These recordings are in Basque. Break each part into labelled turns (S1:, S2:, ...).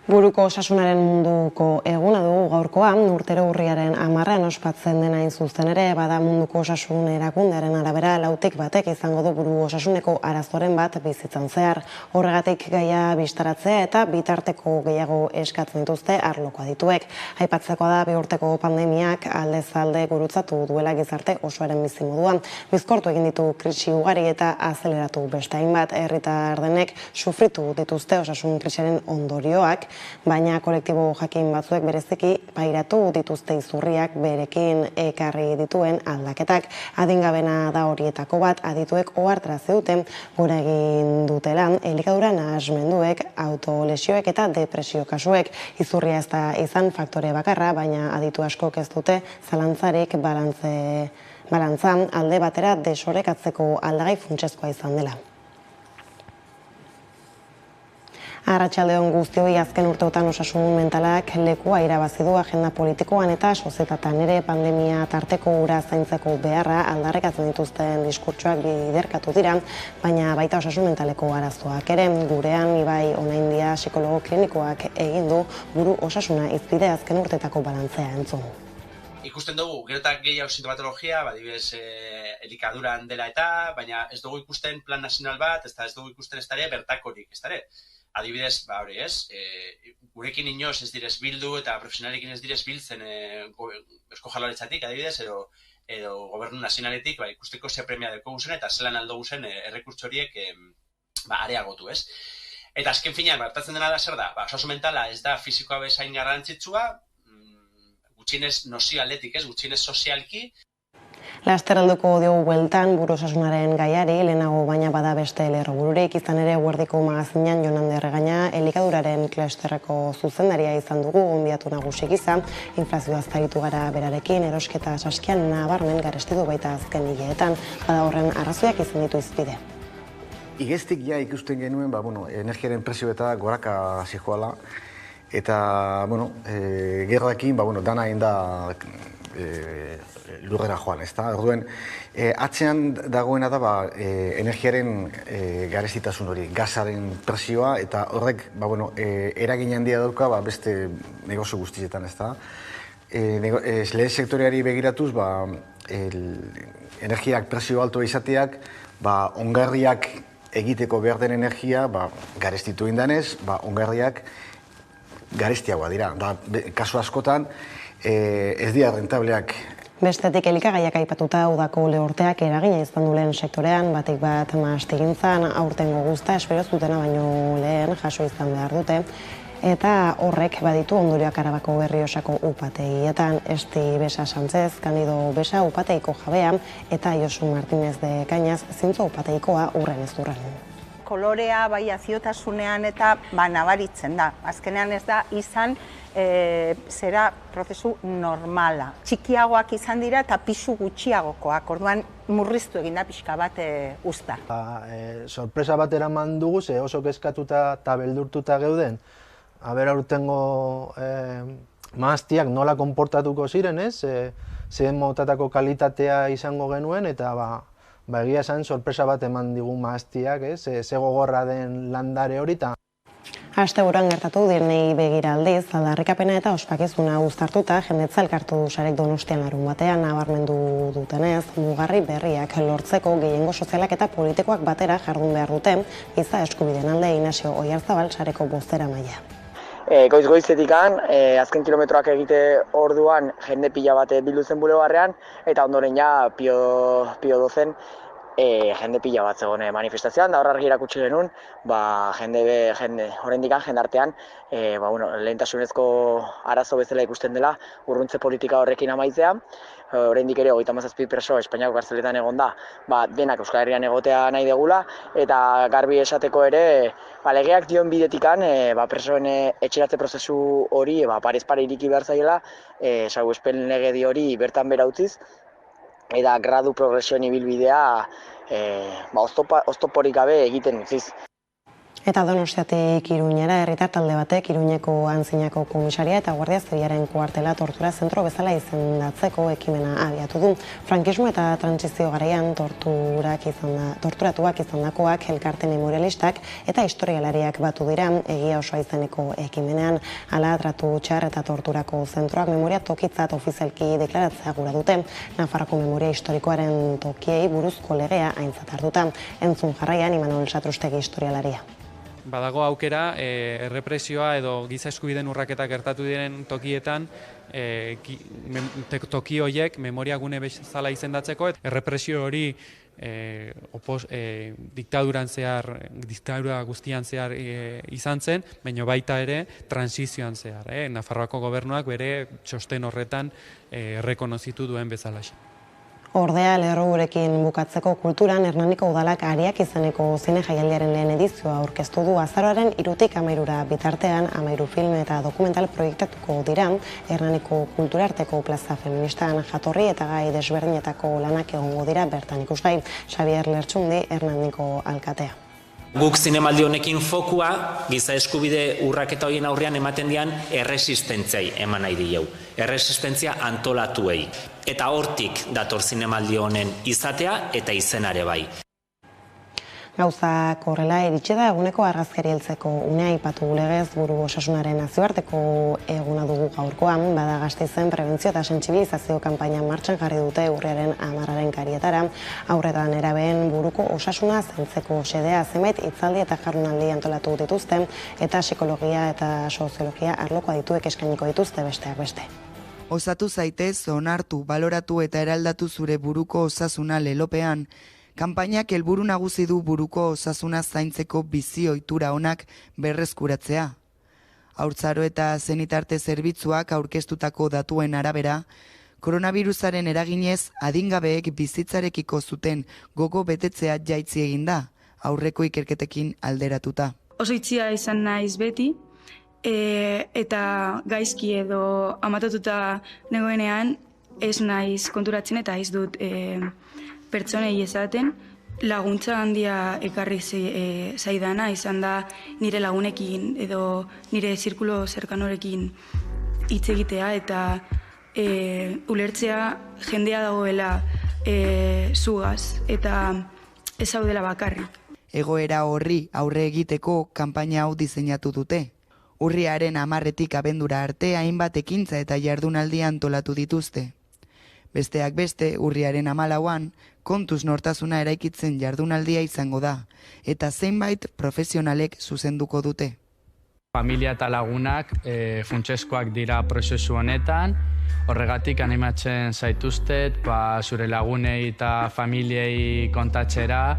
S1: Buruko osasunaren munduko eguna dugu gaurkoa, urtero urriaren 10 ospatzen dena hain zuzen ere, bada munduko osasun erakundearen arabera 1/4 izango du buru osasuneko arazoren bat bizitzan zehar. Horregatik gaia bistaratzea eta bitarteko gehiago eskatzen dituzte arloko adituek. Aipatzekoa da 2 urteko pandemiak aldez alde gurutzatu duela gizarte osoaren bizimoduan. Bizkortu egin ditu krisi ugari eta azeleratu beste hainbat herritar denek sufritu dituzte osasun krisiaren ondorioak. Baina kolektibo jakin batzuek bereziki pairatu dituzte izurriak berekin ekarri dituen aldaketak. Adingabena da horietako bat, adituek ohartarazi duten gora egin dutela elikadura nahasmenduek, autolesioek eta depresio kasuek. Izurria ez da izan faktore bakarra, baina aditu askok ez dute zalantzarik balantzan alde batera desorekatzeko aldagai funtsezkoa izan dela. Arratsaldeon guztioi, azken urteotan osasun mentalak lekua irabazi du agenda politikoan eta sozietatean ere pandemia tarteko ura zaintzeko beharra aldarrikatzen dituzten diskurtsoak biderkatu dira, baina baita osasun mentaleko arazoak ere. Gurean Ibai Onaindia psikologo klinikoak egin du buru osasuna hizpide azken urtetako balantzea entzun.
S2: Ikusten dugu, gero eta gehiago sintomatologia, adibidez elikaduran dela eta, baina ez dugu ikusten plan nazional bat, ez dugu ikusten ez dara bertakorik, ez dara. Adibidez, hori ez, gurekin inoz ez direz bildu eta profesionalekin ez direz biltzen Eusko Jaurlaritzatik, adibidez, edo gobernu nazionaletik ikusteko ze premia deko guzen eta zelan aldo guzen errekurtso horiek areagotu, ez? Eta azken finean, gertatzen dena da zer da, osasun mentala ez da fisikoa bezain garrantzitsua, gutxienez nozio aldetik, ez, gutxienez sozialki.
S1: Laster helduko diogu bueltan buru osasunaren gaiari, lehenago baina bada beste lerrobururik, izan ere Eguerdiko magazinean Jon Ander Regaña elikaduraren klusterreko zuzendaria izan dugu, gonbidatu nagusi gisa, inflazioaz aritu gara berarekin, erosketa saskian nabarmen garestitu baita azken hileetan, bada horren arrazoiak izan ditu hizpide.
S3: Igeztik ja ikusten genuen, energiaren prezio eta goraka zijoala, eta, gerrakin, dana egin da lurrera joan, ez da? Orduen, atzean dagoena da energiaren garestitasun hori, gazaren presioa, eta horrek eragin handia dauka beste negozio guztietan, ez da? Lehen sektoreari begiratuz, energiak presio altoa izateak, ongarriak egiteko behar den energia garestitu indanez, ongarriak garestiagoa dira. Kasu askotan, ez dira rentableak.
S1: Bestetik elikagaiak aipatuta udako lehorteak eragina izan du lehen sektorean, batik bat mahastigintzan aurtengo guzta espero zutena baino lehen jaso izan behar dute, eta horrek baditu ondorioak Arabako Berriosako upategietan. Esti Besa Sánchez, Candido Besa upateiko jabea, eta Josu Martínez de Cañas zintzo upateikoa urren ez durren.
S4: Kolorea bai aziotasunean eta nabaritzen da. Azkenean ez da izan zera prozesu normala. Txikiagoak izan dira eta pisu gutxiagokoak, orduan murriztu egin da pixka bat uzta.
S5: Sorpresa bat eraman dugu, ze oso kezkatuta eta beldurtuta geuden. Aber aurtengo mahaztiak nola konportatuko ziren, ez? Zen motatako kalitatea izango genuen eta egia esan sorpresa bat eman digu mahaztiak, ez? Ze gogorra den landare hori.
S1: Asteburuan gertatu direnei begira aldiz, aldarrikapena eta ospakizuna uztartuta jendetza elkartu du sarek Donostian larun batean nabarmendu dutenez, mugarri berriak lortzeko gehiengo sozialak eta politikoak batera jardun behar duten, giza eskubideen alde Inazio Oiarzabal sareko bozeramailea.
S6: Goiz-goizetikan, azken kilometroak egite orduan jende pila bat bildu zen bulebarrean, eta ondoren ja pio dozen jende pila bat zegoen manifestazioan, da hor argi erakutsi genuen, jendartean lehentasunezko arazo bezala ikusten dela urruntze politika horrekin amaitzea. Oraindik ere 37 preso Espainiako kartzeletan egon da, denak Euskal Herrian egotea nahi degula, eta garbi esateko ere, legeak dion bidetikan, presoen etxeratze prozesu hori parez pare iriki behar zaiela, salbuespen legedi hori bertan bera utziz, eta gradu progresioen ibilbidea oztoporik gabe egiten utziz.
S1: Eta Donostiatik Iruñera, herritar talde batek Iruñeko Antzinako komisaria eta Guardia Zibilaren kuartela tortura zentro bezala izendatzeko ekimena abiatu du. Frankismo eta trantsizio garaian torturatuak izandakoak elkarte memorialistak eta historialariak batu dira egia osoa izeneko ekimenean. Hala, tratu txar eta torturako zentroak memoria tokitzat ofizialki deklaratzea gura dute. Nafarroko memoria historikoaren tokiei buruzko legea aintzat hartuta. Entzun jarraian Imanol Satrustegi historialaria.
S7: Badago aukera, errepresioa edo giza eskubideen urraketak gertatu diren tokietan, toki horiek memoria gune bezala izendatzeko, errepresio hori diktadura guztian zehar izan zen, baina baita ere transizioan zehar. Nafarroako gobernuak bere txosten horretan errekonozitu duen bezalaxe.
S1: Ordea, lerrogurekin bukatzeko kulturan Hernaniko udalak Ariak izeneko zine jaialdiaren lehen edizioa aurkeztu du. Azaroaren 3-tik 13 bitartean 13 film eta dokumental proiektatuko dira Hernaniko kulturarteko plaza feministan jatorri eta gai desberdinetako lanak egongo dira bertan ikusgai. Xabier Lertxundi, Hernaniko alkatea.
S8: Guk zinemaldi honekin fokua giza eskubide urraketa horien aurrean ematen dian erresistentziai eman nahi dieu. Erresistentzia antolatuei. Eta hortik dator zinemaldi honen izatea eta izenare bai.
S1: Gauzak horrela iritsi da eguneko argazkari heltzeko unea aipatu legez buru osasunaren nazioarteko eguna dugu gaurkoan, bada Gasteizen prebentzio eta sentsibilizazio kanpaina martxan jarri dute urriaren 10 karietara, aurretan nerabeen buruko osasuna zaintzeko xedea zenbait hitzaldi eta jardunaldi antolatu dituzte eta psikologia eta soziologia arloko adituek eskainiko dituzte besteak beste.
S9: Osatu zaitez, onartu, baloratu eta eraldatu zure buruko osasuna lelopean. Kanpainak helburu nagusi du buruko osasuna zaintzeko bizi ohitura onak berreskuratzea. Haurtzaro eta zenitarte zerbitzuak aurkeztutako datuen arabera, koronavirusaren eraginez adingabeek bizitzarekiko zuten gogo betetzea jaitsi egin da, aurreko ikerketekin alderatuta.
S10: Oso itxia izan naiz beti, eta gaizki edo amatatuta negoenean ez naiz konturatzen eta ez dut pertsonei esaten, laguntza handia ekarri zaidana, izan da nire lagunekin edo nire zirkulo zerkanorekin hitz egitea eta ulertzea jendea dagoela zugaz eta ez daudela bakarrik.
S9: Egoera horri aurre egiteko kanpaina hau diseinatu dute. Urriaren 10-tik abendura arte hainbat ekintza eta jardunaldi antolatu dituzte. Besteak beste, urriaren 14an, kontuz nortasuna eraikitzen jardunaldia izango da, eta zeinbait profesionalek zuzenduko dute.
S11: Familia eta lagunak funtsezkoak dira prozesu honetan, horregatik animatzen zaituztet, zure lagunei eta familiei kontatzera,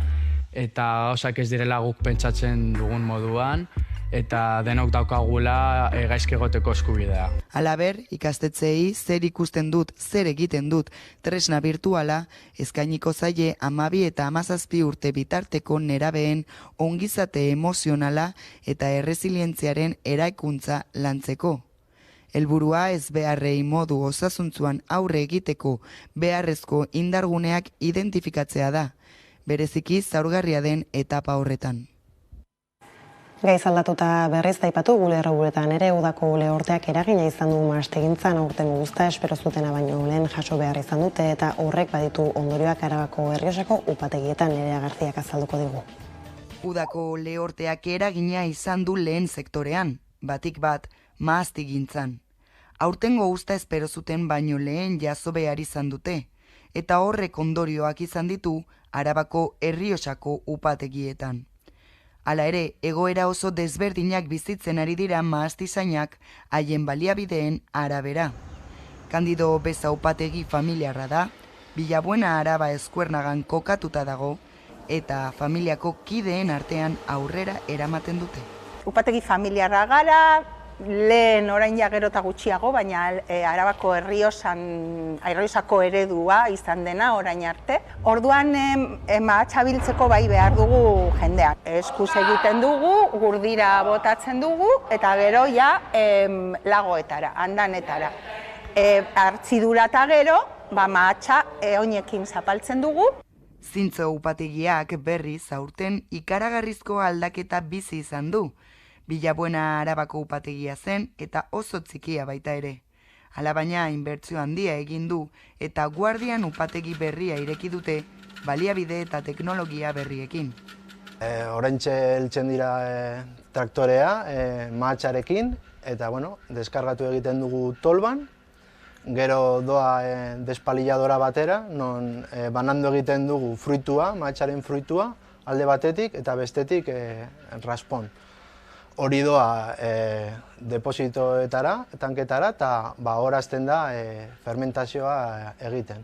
S11: eta gauzak ez direla guk pentsatzen dugun moduan, eta denok daukagula gaizki egoteko eskubidea.
S9: Halaber, ikastetxeei zer ikusten dut, zer egiten dut tresna virtuala eskainiko zaie 12 eta 17 urte bitarteko nerabeen ongizate emozionala eta erresilientziaren eraikuntza lantzeko. Helburua ez beharrei modu osasuntzuan aurre egiteko beharrezko indarguneak identifikatzea da, bereziki zaurgarria den etapa horretan.
S1: Gaiz aldatuta berriz aipatu gure erroburetan ere udako lehorteak eragina izan du mahastegintzan aurten guzta espero zutena baino lehen jaso behar izan dute eta horrek baditu ondorioak Arabako Errioxako upategietan Nerea Garziak azalduko digu.
S9: Udako lehorteak eragina izan du lehen sektorean, batik bat mahastigintzan. Aurtengo usta espero zuten baino lehen jaso behar izan dute, eta horrek ondorioak izan ditu Arabako Errioxako upategietan. Hala ere, egoera oso desberdinak bizitzen ari dira mahastizainak haien baliabideen arabera. Kandido Beza upategi familiarra da, Villabuena Araba Eskuernagan kokatuta dago, eta familiako kideen artean aurrera eramaten dute.
S4: Upategi familiarra gara, lehen orain ja gero eta gutxiago, baina Arabako Errioxako eredua izan dena orain arte. Orduan mahatsabiltzeko bai behar dugu jendeak. Eskuz egiten dugu, gurdira botatzen dugu, eta gero ja lagoetara, andanetara. Hartzidura eta gero, mahatsa oinekin zapaltzen dugu.
S9: Zintzo upategiak berriz aurten ikaragarrizko aldaketa bizi izan du. Villabuena Arabako upategia zen eta oso txikia baita ere. Alabaina inbertsio handia egin du eta Guardian upategi berria ireki dute baliabide eta teknologia berriekin.
S5: Oraintxe heltzen dira traktorea mahatsarekin eta deskargatu egiten dugu tolban. Gero doa despaliladora batera, non banandu egiten dugu fruitua, mahatxaren fruitua, alde batetik eta bestetik raspon. Hori doa depositoetara, tanketara, eta horazten da fermentazioa egiten.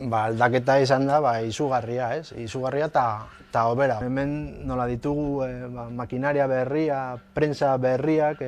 S5: Aldaketa izan da izugarria, izugarria eta hobera. Hemen nola ditugu makinaria berria, prensa berriak,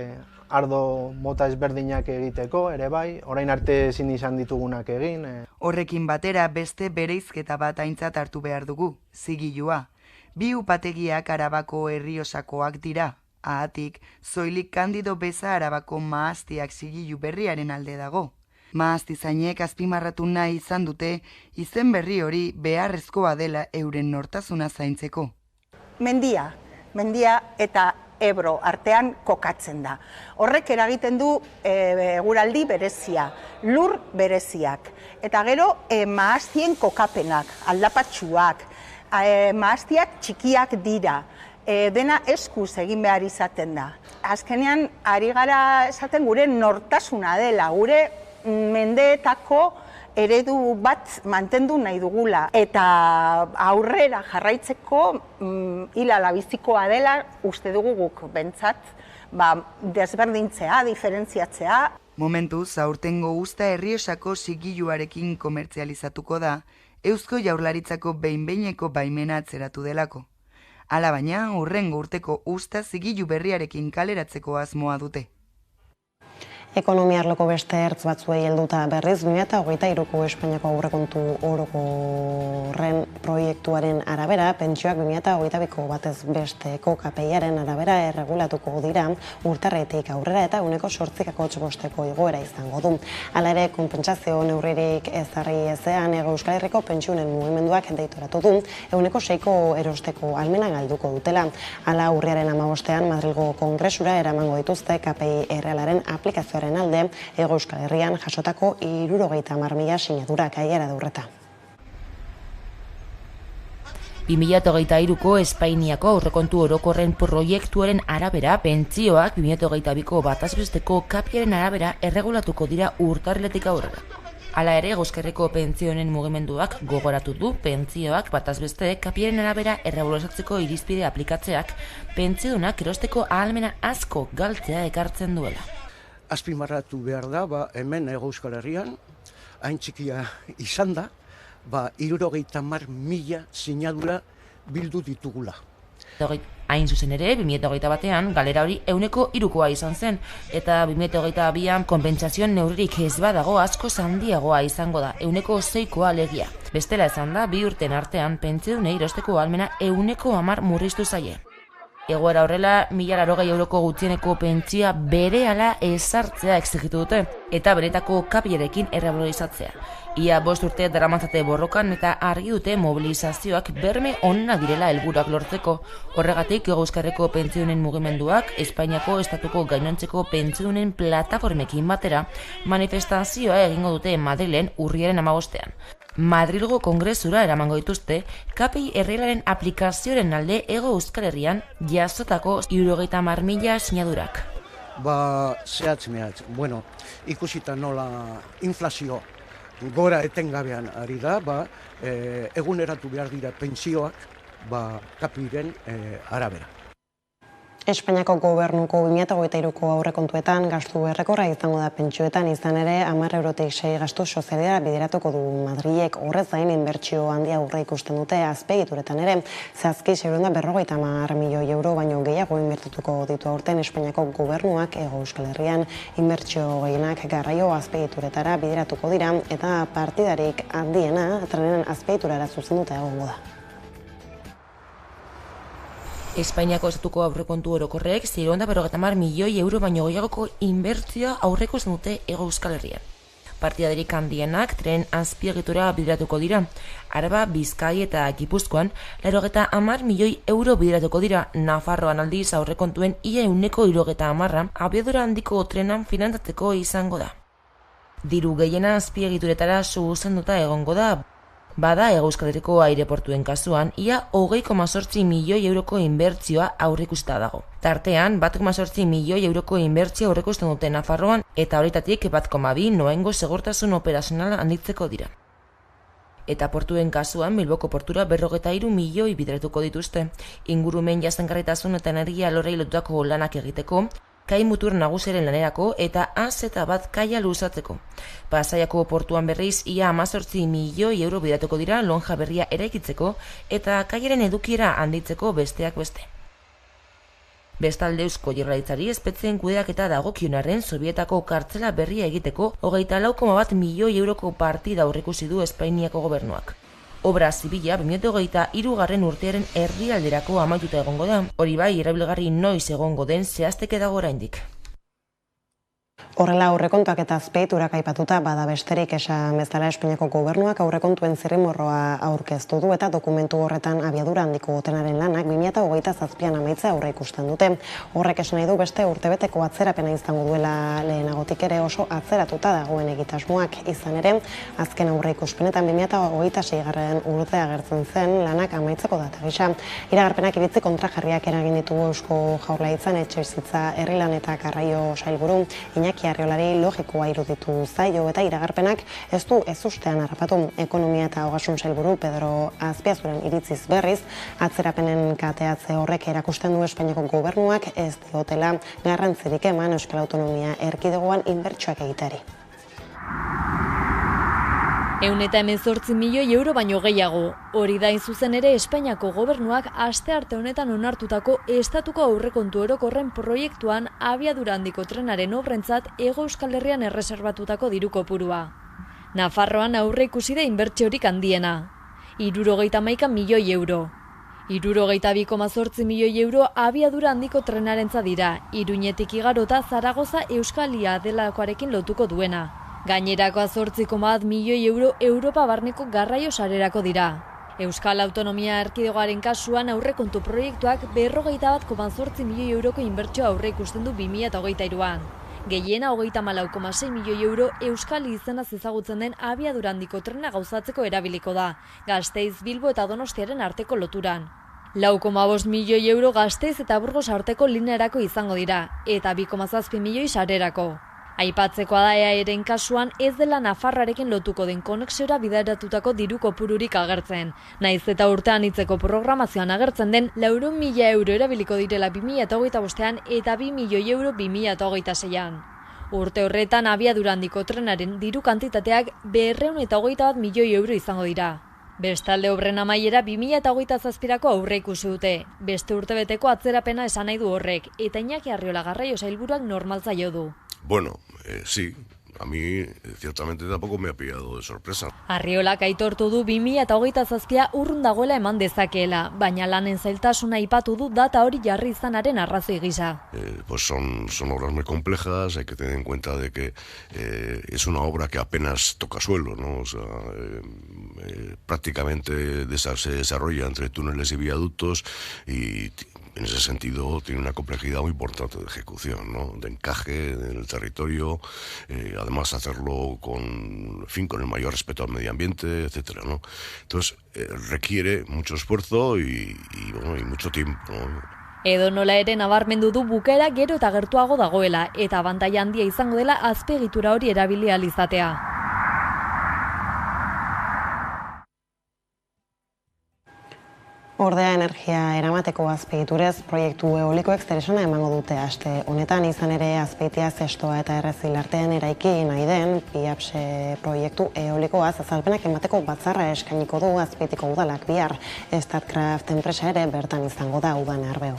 S5: ardo mota ezberdinak egiteko, ere bai, orain arte ezin izan ditugunak egin.
S9: Horrekin batera beste bereizketa bat aintzat hartu behar dugu, zigilua. Bi upategiak Arabako Errioxakoak dira. Ahatik, zoilik Kandido Beza Arabako mahastiak zigilu berriaren alde dago. Mahastizainek azpimarratu nahi izan dute, izen berri hori beharrezkoa dela euren nortasuna zaintzeko.
S4: Mendia eta Ebro artean kokatzen da. Horrek eragiten du eguraldi berezia, lur bereziak. Eta gero mahastien kokapenak, aldapatsuak, mahastiak txikiak dira. Dena eskuz egin behar izaten da. Azkenean, ari gara esaten gure nortasuna dela, gure mendeetako eredu bat mantendu nahi dugula. Eta aurrera jarraitzeko hilala bizikoa dela uste dugu guk bentsat desberdintzea, diferentziatzea.
S9: Momentuz, aurtengo usta Errioxako zigiluarekin komertzializatuko da, Eusko Jaurlaritzako behin-behineko baimena atzeratu delako. Alabaina, hurrengo urteko usta zigilu berriarekin kaleratzeko asmoa dute.
S1: Ekonomia arloko beste ertz batzuei helduta berriz 2023ko Espainiako aurrekontu orokorren proiektuaren arabera, pentsioak 2022ko batez besteko KPIaren arabera erregulatuko dira urtarretik aurrera eta 8,8% igoera izango du. Hala ere, konpentsazio neurririk ezarri ezean Euskal Herriko pentsioen mugimenduak deitoratu du 6ko erosteko ahalmena galduko dutela. Hala, urriaren 15ean Madrilgo Kongresura eramango dituzte KPI errealaren aplikazioaren alde, Hego Euskal Herrian jasotako 70.000 sinadurak Aiara Durreta.
S12: 2023ko Espainiako aurrekontu orokorren proiektuaren arabera, pentsioak 2022ko batazbesteko KPIaren arabera erregulatuko dira urtarriletik aurrera. Hala ere, Euskal pentsioen mugimenduak gogoratu du pentsioak batazbeste KPIaren arabera erregulatzeko irizpide aplikatzeak pentsiodunak erosteko ahalmena asko galtzea ekartzen duela.
S13: Azpimarratu behar da, hemen Hego Euskal Herrian, hain txikia izan da, 70.000 sinadura bildu ditugula.
S12: Hain zuzen ere, 2021an galera hori 3%koa izan zen, eta 2022an konpentsazioen neurririk ez badago asko handiagoa izango da, 6%koa alegia. Bestela esan da, 2 urten artean pentsiodunei erosteko ahalmena 10% murriztu zaie. Egoera horrela, 1.080 euroko gutxieneko pentsioa berehala ezartzea exigitu dute, eta beretako KPIarekin errevalorizatzea. Ia 5 urte daramatzate borrokan eta argi dute mobilizazioak berme onena direla helburuak lortzeko. Horregatik, Euskal Herriko pentsioen mugimenduak, Espainiako estatuko gainontzeko pentsioen plataformekin batera, manifestazioa egingo dute Madrilen urriaren 15ean. Madrilgo Kongresura eramango dituzte, KPI errealaren aplikazioaren alde Hego Euskal Herrian jasotako 70.000 sinadurak.
S13: Zehatz-mehatz, ikusita nola inflazio gora etengabean ari da, eguneratu behar dira pentsioak KPIren arabera.
S1: Espainiako gobernuko 2023ko aurrekontuetan gastu errekorra izango da pentsioetan, izan ere 10 eurotik 6 gastu sozialera bideratuko du Madrilek. Horrez gain inbertsio handia aurre ikusten dute azpiegituretan ere. Zehazki 650 milioi euro baino gehiago inbertituko ditu aurten Espainiako gobernuak Hego Euskal Herrian. Inbertsio gehienak garraio azpiegituretara bideratuko dira eta partidarik handiena trenen azpiegiturara zuzenduta egongo da.
S12: Espainiako estatuko aurrekontu orokorrek 650 milioi euro baino gehiagoko inbertsioa aurreikusten dute Hego Euskal Herrian. Partidarik handienak tren azpiegitura bideratuko dira. Araba, Bizkai eta Gipuzkoan 90 milioi euro bideratuko dira. Nafarroan aldiz aurrekontuen ia 70% abiadura handiko trenan finantzatzeko izango da. Diru gehiena azpiegituretara zuzenduta egongo da. Bada Euskal Herriko aireportuen kasuan, ia 20,8 milioi euroko inbertsioa aurreikusta dago. Tartean, 1,8 milioi euroko inbertsioa aurreikusten dute Nafarroan eta horretatik 1,2 noaingo segurtasun operazionala handitzeko dira. Eta portuen kasuan, Bilboko portura 43 milioi bideratuko dituzte. Ingurumen jasangarritasun eta energia alorrei lotutako lanak egiteko, kai mutur nagusiaren lanerako eta azeta bat kaia luzatzeko. Pasaiako portuan berriz ia 18 milioi euro bideratuko dira lonja berria eraikitzeko eta kaiaren edukiera handitzeko besteak beste. Bestalde Eusko Jaurlaritzari espetzen kudeaketa dagokionarren Sobietako kartzela berria egiteko 24,1 milioi euroko partida aurreikusi du Espainiako gobernuak. Obra zibila 2023 urtearen erdialderako amaituta egongo da. Hori bai, erabilgarri noiz egongo den zehazteke dago oraindik.
S1: Horrela aurrekontuak eta azpeiturak aipatuta bada besterik esan bezala Espainiako gobernuak aurrekontuen zirrimorroa aurkeztu du eta dokumentu horretan abiadura handiko trenaren lanak 2027an amaitzea aurreikusten dute. Horrek esan nahi du beste urtebeteko atzerapena izango duela lehenagotik ere oso atzeratuta dagoen egitasmoak izan ere, azken aurreikuspenetan 2026 urtea agertzen zen lanak amaitzeko data gisa. Iragarpenak iritzi kontrajarriak eragin ditu Eusko Jaurlaritzan etxebizitza, herrilan eta garraio sailburu Iñaki Arriolari logikoa iruditu zaio eta iragarpenak ez du ezustean harrapatu. Ekonomia eta ogasun sailburu Pedro Azpiazuren iritziz berriz, atzerapenen kateatze horrek erakusten du Espainiako gobernuak ez diotela garrantzirik eman Euskal Autonomia Erkidegoan inbertsioak egiteari.
S14: 118 milioi euro baino gehiago. Hori da zuzen ere Espainiako gobernuak astearte honetan onartutako estatuko aurrekontu orokorren proiektuan abiadura handiko trenaren obrentzat Hego Euskal Herrian erreserbatutako diru kopurua. Nafarroan aurreikusi da inbertsiorik handiena, 71 milioi euro. 72,8 milioi euro abiadura handiko trenarentza dira, Iruñetik igarota Zaragoza Euskalia delakoarekin lotuko duena. Gainerako 8,1 milioi euro Europa barneko garraio sarerako dira. Euskal Autonomia Erkidegoaren kasuan aurrekontu proiektuak 41,8 milioi euroko inbertsioa aurreikusten du 2023an. Gehiena 34,6 milioi euro Euskal izenaz ezagutzen den abiadura handiko trena gauzatzeko erabiliko da, Gasteiz, Bilbo eta Donostiaren arteko loturan. 4,5 milioi euro Gasteiz eta Burgos arteko linearako izango dira, eta 2,7 milioi sarerako. Aipatzekoa da EAEren kasuan ez dela Nafarroarekin lotuko den konexiora bideratutako diru kopururik agertzen. Naiz eta urtean hitzeko programazioan agertzen den 400.000 euro erabiliko direla 2025an eta 2 milioi euro 2026an. Urte horretan abiadura handiko trenaren diru kantitateak 221 milioi euro izango dira. Bestalde obren amaiera 2027ako aurreikusi dute. Beste urtebeteko atzerapena esan nahi du horrek, eta Iñaki Arriola garraio sailburuak normaltzaio du.
S15: Bueno, sí, a mí ciertamente tampoco me ha pillado de sorpresa.
S14: Arriolak aitortu du 2027 urrun dagoela eman dezakeela, baina lanen zailtasuna aipatu du data hori jarri izanaren arrazoi gisa.
S15: Pues son obras muy complejas, hay que tener en cuenta de que es una obra que apenas toca suelo, ¿no? O sea, prácticamente se desarrolla entre túneles y viaductos y en ese sentido tiene una complejidad muy importante de ejecución, ¿no? De encaje en el territorio, además hacerlo con el mayor respeto al medio ambiente, etcétera, ¿no? Entonces requiere mucho esfuerzo y mucho tiempo, ¿no?
S14: Edonola ere nabarmendu du bukaera gero eta gertuago dagoela eta abantaila handia izango dela azpiegitura hori erabili ahal izatea.
S1: Ordea energia eramateko azpiegiturez proiektu eolikoek zeresana emango dute aste honetan, izan ere Azpeitia, Zestoa eta Errezil artean eraiki nahi den PIAPSE proiektu eolikoaz azalpenak emateko batzarra eskainiko du Azpeitiko udalak bihar. Statkraft enpresa ere bertan izango da udan arbeo.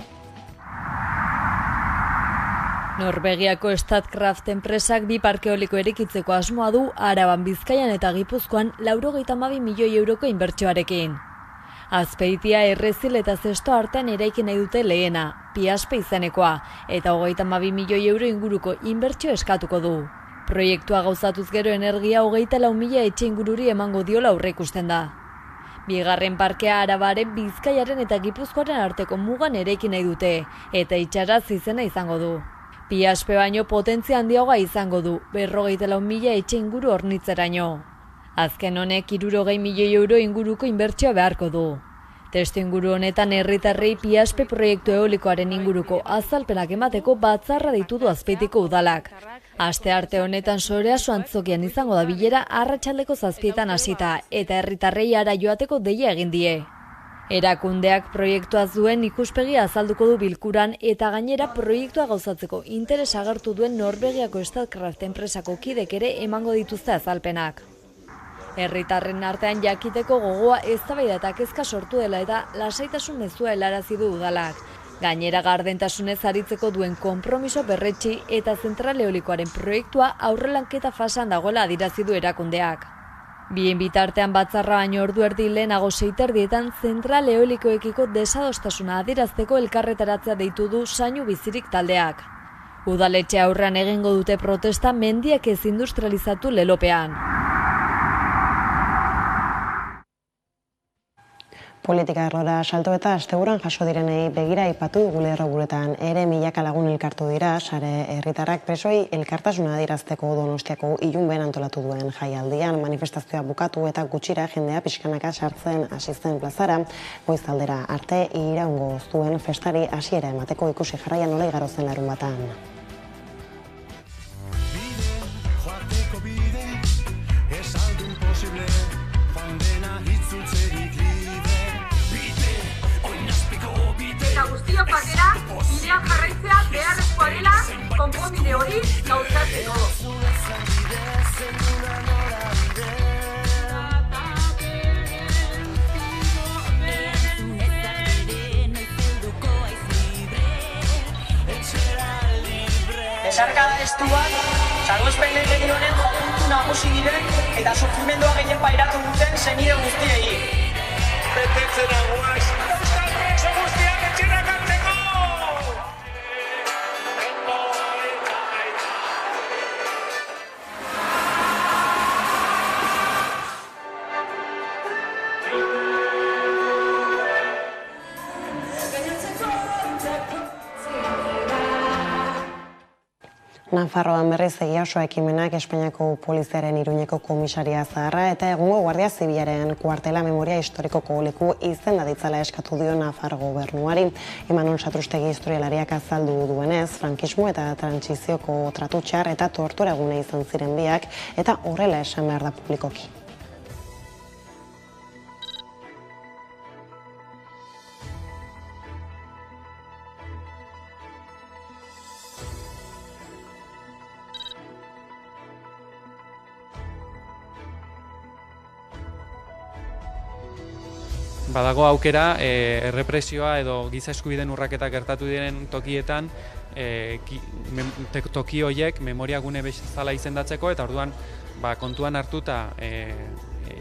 S14: Norvegiako Statkraft enpresak bi parke eoliko erikitzeko asmoa du Araban, Bizkaian eta Gipuzkoan 92 milioi euroko inbertsioarekin. Azpeitia, Errezil eta Zestoa artean eraiki nahi dute lehena, PIAPSE izenekoa, eta 32 milioi euro inguruko inbertsio eskatuko du. Proiektua gauzatuz gero energia 24.000 etxe ingururi emango diola aurreikusten da. Bigarren parkea Arabaren, Bizkaiaren eta Gipuzkoaren arteko mugan eraiki nahi dute, eta itxaraz izena izango du. Piaspe baino potentzia handiagoa izango du, 54.000 etxe inguru hornitzeraino. Azken honek 60 milioi euro inguruko inbertsioa beharko du. Testu inguru honetan herritarrei Piaspe proiektu eolikoaren inguruko azalpenak emateko batzarra deitu du Azpeitiko udalak. Astearte honetan Soreasu antzokian izango da bilera arratsaldeko 7etan hasita eta herritarrei hara joateko deia egin die. Erakundeak proiektua duen ikuspegi azalduko du bilkuran eta gainera proiektua gauzatzeko interes agertu duen Norvegiako Statkraft enpresako kidek ere emango dituzte azalpenak. Herritarren artean jakiteko gogoa eztabaida eta kezka sortu dela eta lasaitasun mezua helarazi du udalak. Gainera gardentasunez aritzeko duen konpromiso berretsi eta zentral eolikoaren proiektua aurrelanketa fasean dagoela adirazi du erakundeak. Bien bitartean batzarra baino ordu erdi lehenago 6:30 zentral eolikoekiko desadostasuna adierazteko elkarretaratzea deitu du Sainu Bizirik taldeak. Udaletxe aurrean egingo dute protesta mendiak ez industrializatu lelopean.
S1: Politika arlora salto eta asteburuan jaso direnei begira aipatu dugu lerroburuetan ere milaka lagun elkartu dira, sare herritarrak presoei elkartasuna adierazteko Donostiako Ilunben antolatu duen jaialdian. Manifestazioa bukatu eta gutxira jendea pixkanaka sartzen hasi zen plazara, goizaldera arte iraungo zuen festari hasiera emateko ikusi jarraian nola igaro zen larunbatan.
S16: Guztiok batera, bidean jarraitzea beharrezkoa dela konponbide hori gauzatzeko. Besarkada estuak, salbuespeinen egin honen jokuntu nagusi diren eta sufrimendua gehien pairatu duten senide guztiei. Betetzen aguaz, Euskal Preso guztiak etxerak hartzeko!
S1: Nafarroan berriz egia osoa ekimenak Espainiako poliziaren Iruñeko komisaria zaharra eta egungo Guardia Zibilaren kuartela memoria historikoko leku izenda ditzala eskatu dio Nafar gobernuari. Imanol Satrustegi historialariak azaldu duenez, frankismo eta trantsizioko tratu txar eta tortura egune izan ziren biak eta horrela esan behar da publikoki.
S7: Badago aukera errepresioa edo giza eskubideen urraketak gertatu diren tokietan toki horiek memoria gune bezala izendatzeko eta orduan kontuan hartuta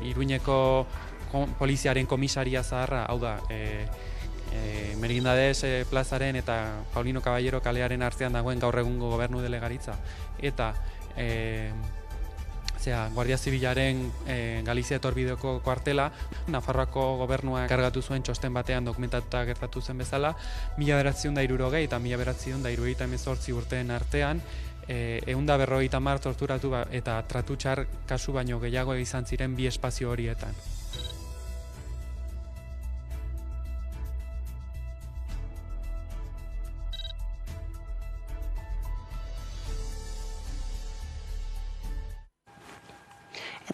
S7: Iruñeko poliziaren komisaria zaharra, hau da Merindades plazaren eta Paulino Caballero kalearen artean dagoen gaur egungo gobernu delegaritza eta Guardia Zibilaren Galizia etorbideko kuartela, Nafarroako gobernua kargatu zuen txosten batean dokumentatuta gertatu zen bezala, 1960 eta 1978 urteen artean, 150 torturatu eta tratu txar kasu baino gehiago izan ziren bi espazio horietan.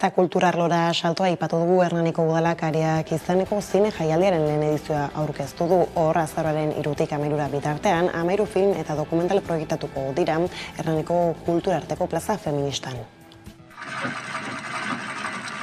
S1: Eta kulturarlora saltoa aipatu dugu Hernaniko udalak Ariak izeneko zine jaialdiaren lehen edizioa aurkeztu du. Hor azaroaren 3-tik 13 bitartean 13 film eta dokumental proiektatuko dira Hernaniko kulturarteko plaza feministan.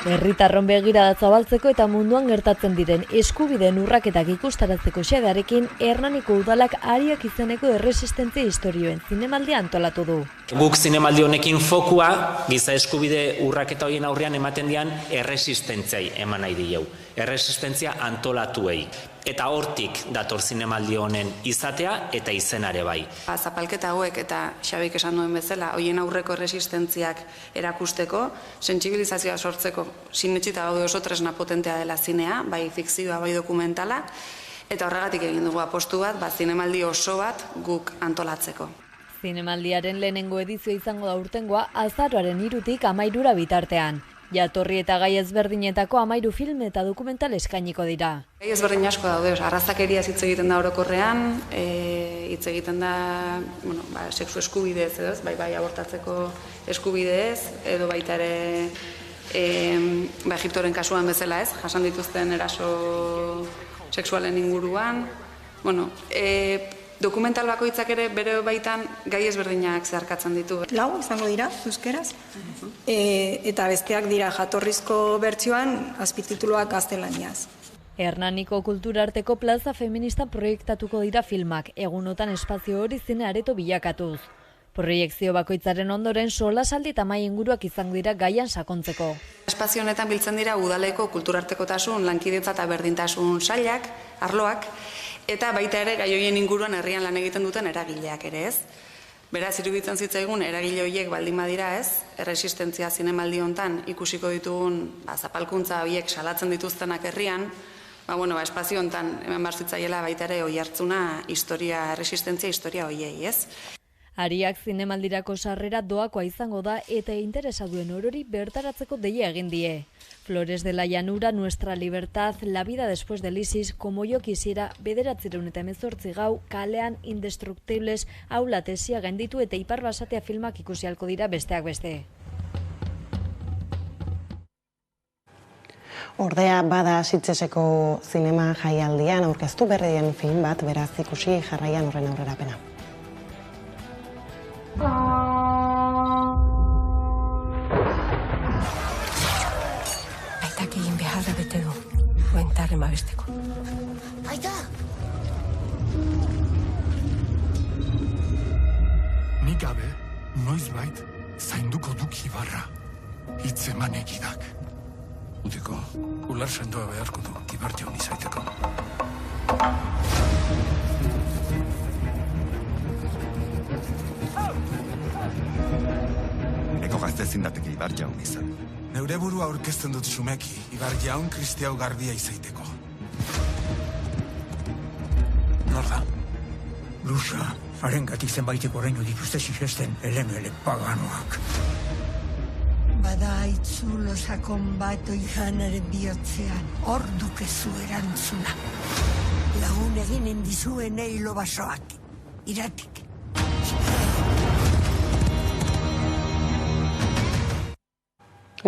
S14: Herritarron begirada zabaltzeko eta munduan gertatzen diren eskubideen urraketak ikustarazteko xedearekin Hernaniko udalak Ariak izeneko erresistentzia historioen zinemaldia antolatu du.
S8: Guk zinemaldi honekin fokua giza eskubide urraketa horien aurrean ematen dian erresistentziai eman nahi dieu. Erresistentzia antolatuei. Eta hortik dator zinemaldi honen izatea eta izenare bai.
S17: Zapalketa hauek eta Xabik esan duen bezala, hoien aurreko erresistentziak erakusteko, sentsibilizazioa sortzeko, sinetxita gaude oso tresna potentea dela zinea, bai fikzioa, bai dokumentala, eta horregatik egin dugu apostu bat, zinemaldi oso bat guk antolatzeko.
S14: Zinemaldiaren lehenengo edizio izango da urtengoa azaroaren 3-tik 13 bitartean. Jatorri eta gai ezberdinetako 13 film eta dokumental eskainiko dira.
S17: Gai ezberdin asko daude, arrazakeriaz hitz egiten da orokorrean, hitz egiten da sexu eskubidez, bai abortatzeko eskubidez, edo baita ere Egiptoren kasuan bezala ez, jasan dituzten eraso sexualen inguruan. Dokumental bakoitzak ere bere baitan gai ezberdinak zeharkatzen ditu.
S18: 4 izango dira, euskeraz, eta besteak dira jatorrizko bertsioan azpitituluak gaztelaniaz.
S14: Hernaniko kulturarteko plaza feminista proiektatuko dira filmak, egunotan espazio hori zine areto bilakatuz. Proiekzio bakoitzaren ondoren solasaldi eta mahai inguruak izango dira gaian sakontzeko.
S17: Espazio honetan biltzen dira udaleko kulturartekotasun, lankidetza eta berdintasun sailak, arloak, eta baita ere gai horien inguruan herrian lan egiten duten eragileak ere ez. Beraz, iruditzen zitzaigun eragile horiek baldin badira ez, erresistentzia zinemaldi hontan ikusiko ditugun zapalkuntza horiek salatzen dituztenak herrian, espazio hontan hemen barzitzaiela baita ere oihartzuna erresistentzia historia horiei ez.
S14: Ariak zinemaldirako sarrera doakoa izango da eta interesa duen orori bertaratzeko deia egin die. Flores de la Llanura, Nuestra Libertad, La vida después del ISIS, Como yo quisiera, 1918 gau, kalean Indestructibles, Aula tesia gainditu eta Ipar Basatia filmak ikusi ahalko dira besteak beste.
S1: Ordea bada Sitgeseko zinema jaialdian aurkeztu berrien film bat, beraz ikusi jarraian horren aurrerapena.
S19: Aitak egin beharra bete du, buentarren babesteko. Aita!
S20: Nik gabe, noizbait, zainduko duk Ibarra. Hitz eman egidak. Utiko, ular sendoa beharko du, Ibartion izaiteko.
S21: Eko gazte zindateke Ibar jaun izan.
S20: Neure burua aurkezten dut xumeki, Ibar jaun kristiau garbia izaiteko. Nor da?
S22: Lusa, harengatik zenbaiteko oraino dituzte sigesten elemele paganoak.
S19: Bada aitzulo sakon bat oijanaren bihotzean, hor dukezu erantzuna. Lagun eginen dizuen eilo basoak, iratik.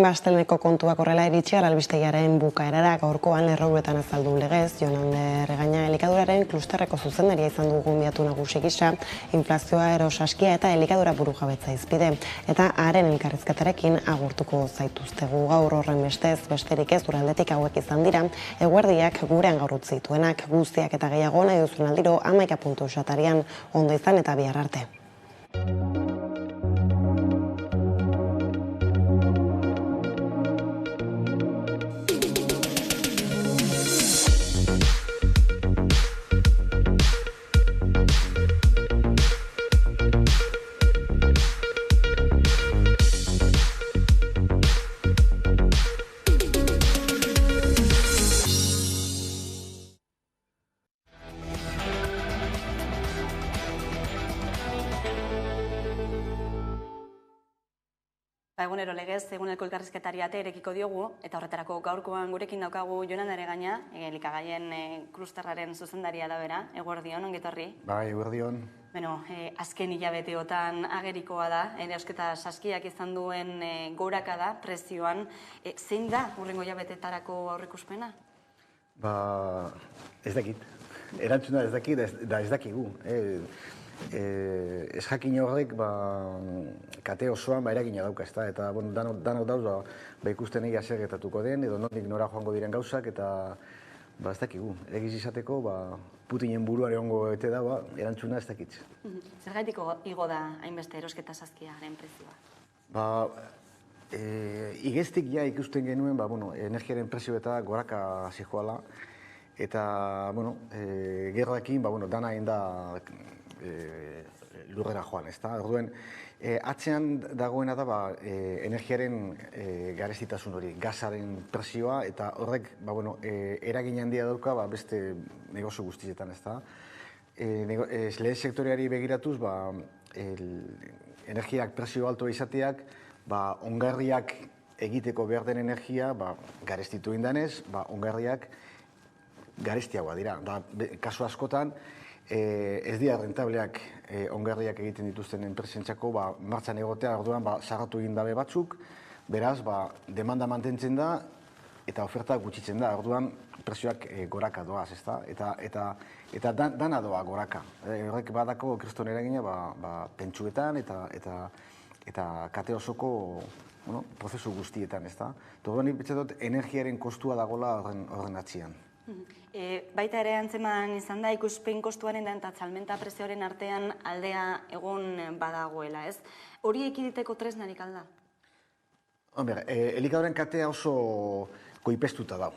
S1: Bastelneko kontuak horrela iritsi albistegiaren bukaerara gaurkoan lerrobuetan azaldu legez, Jon Ander Regaña elikaduraren klusterreko zuzendaria izan du gonbidatu nagusi gisa, inflazioa erosaskia eta elikadura burujabetza izpide. Eta haren elkarrizketarekin agurtuko zaituztegu gaur horren besterik ez duraldetik hauek izan dira, eguerdiak gurean gaur utzi dituenak, guztiak eta gehiago nahi duzuen aldiro 11 atarian ondo izan eta bihar arte.
S23: Egunero legez, eguneko elkarrizketari ate erekiko diogu, eta horretarako gaurkoan gurekin daukagu Jon Ander Regaña, elikagaien klusterraren zuzendaria da bera, eguerdion, ongetorri.
S3: Bai, eguerdion.
S23: Azken hilabeteotan agerikoa da, erosketa saskiak izan duen goraka da, prezioan. Zein da hurrengo hilabetetarako aurrikuspena?
S3: Ez dakit. Erantzuna ez dakit, da ez dakigu. Ez jakin horrek kate osoan eragina dauka, eta danok dauz ikusten egia zer gertatuko den, edo nondik nora joango diren gauzak, eta ez dakigu. Egiz izateko, Putinen buruare ongo ete da, erantzuna ez dakit.
S23: Zergaitik igo da hainbeste erosketa saskiaren prezioa?
S3: Igeztik ja ikusten genuen, energiaren prezio eta goraka zijoala, eta, bueno, gerrakin, dana egin da lurrera joan, ezta? Orduen, atzean dagoena da, energiaren garestitasun hori, gazaren presioa, eta horrek, eragin handia dauka, beste negozio guztietan, ezta? Lehen sektoreari begiratuz, energiak presio altoa izateak, ongarriak egiteko behar den energia, garestitu indanez, ongarriak garestiagoa dira. Kasu askotan, ez dira rentableak ongarriak egiten dituzten enpresentzako martxan egotea, orduan sarratu egin dabe batzuk, beraz, demanda mantentzen da, eta oferta gutxitzen da, orduan presioak goraka doaz, ezta? Eta dana doa goraka. Horrek badako kriston eragina pentsuetan eta kate osoko prozesu guztietan, ezta? Orduan nik dut energiaren kostua dagoela horren atzian.
S23: Baita ere antzeman izan da, ikuspein kostuaren da eta salmenta prezioaren artean aldea egon badagoela, ez? Hori ekiditeko tresnarik alda?
S3: Elikadoren katea oso koipestuta da.